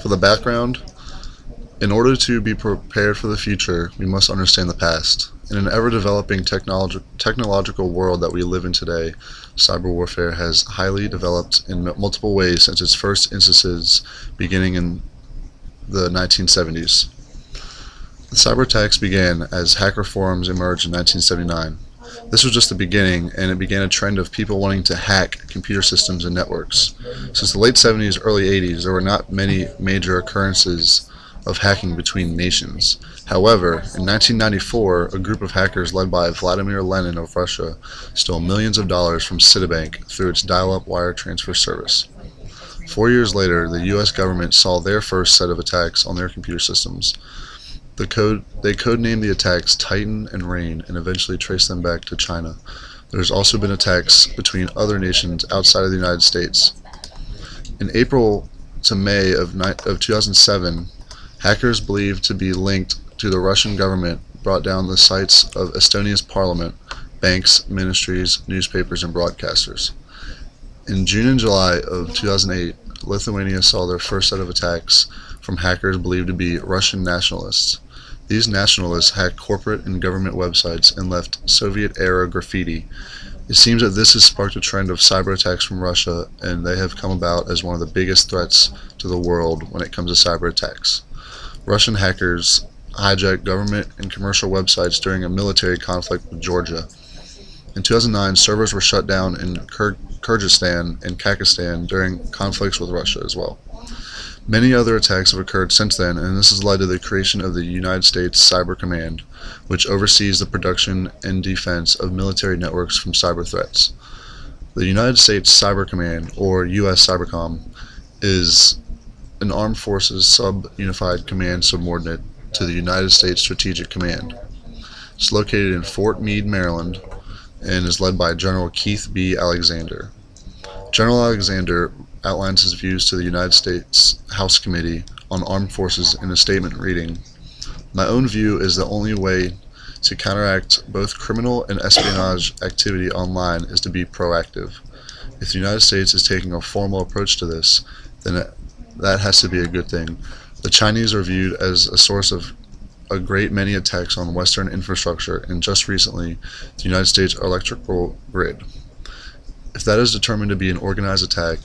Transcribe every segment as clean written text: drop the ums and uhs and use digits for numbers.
For the background, in order to be prepared for the future, we must understand the past. In an ever-developing technological world that we live in today, cyber warfare has highly developed in multiple ways since its first instances beginning in the 1970s. The cyber attacks began as hacker forums emerged in 1979. This was just the beginning, and it began a trend of people wanting to hack computer systems and networks. Since the late 70s, early 80s, there were not many major occurrences of hacking between nations. However, in 1994, a group of hackers led by Vladimir Lenin of Russia stole millions of dollars from Citibank through its dial-up wire transfer service. 4 years later, the U.S. government saw their first set of attacks on their computer systems. They codenamed the attacks Titan and Rain and eventually traced them back to China. There's also been attacks between other nations outside of the United States. In April to May of 2007, hackers believed to be linked to the Russian government brought down the sites of Estonia's parliament, banks, ministries, newspapers, and broadcasters. In June and July of 2008, Lithuania saw their first set of attacks from hackers believed to be Russian nationalists. These nationalists hacked corporate and government websites and left Soviet-era graffiti. It seems that this has sparked a trend of cyber attacks from Russia, and they have come about as one of the biggest threats to the world when it comes to cyber attacks. Russian hackers hijacked government and commercial websites during a military conflict with Georgia. In 2009, servers were shut down in Kyrgyzstan and Kazakhstan during conflicts with Russia as well. Many other attacks have occurred since then, and this has led to the creation of the United States Cyber Command, which oversees the production and defense of military networks from cyber threats. The United States Cyber Command, or US Cybercom, is an armed forces sub-unified command subordinate to the United States Strategic Command. It's located in Fort Meade, Maryland, and is led by General Keith B. Alexander. General Alexander outlines his views to the United States House Committee on Armed Forces in a statement reading, "My own view is the only way to counteract both criminal and espionage activity online is to be proactive. If the United States is taking a formal approach to this, then that has to be a good thing. The Chinese are viewed as a source of a great many attacks on Western infrastructure, and just recently, the United States electrical grid. If that is determined to be an organized attack,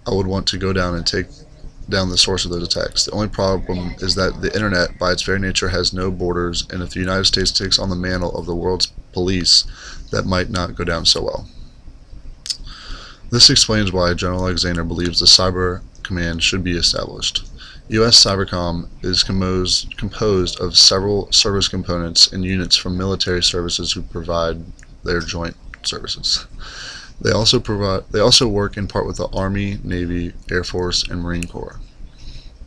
I would want to go down and take down the source of those attacks. The only problem is that the internet, by its very nature, has no borders, and if the United States takes on the mantle of the world's police, that might not go down so well." This explains why General Alexander believes the Cyber Command should be established. U.S. Cybercom is composed of several service components and units from military services who provide their joint services. They also work in part with the Army, Navy, Air Force, and Marine Corps.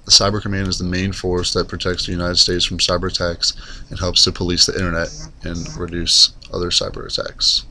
The Cyber Command is the main force that protects the United States from cyber attacks and helps to police the internet and reduce other cyber attacks.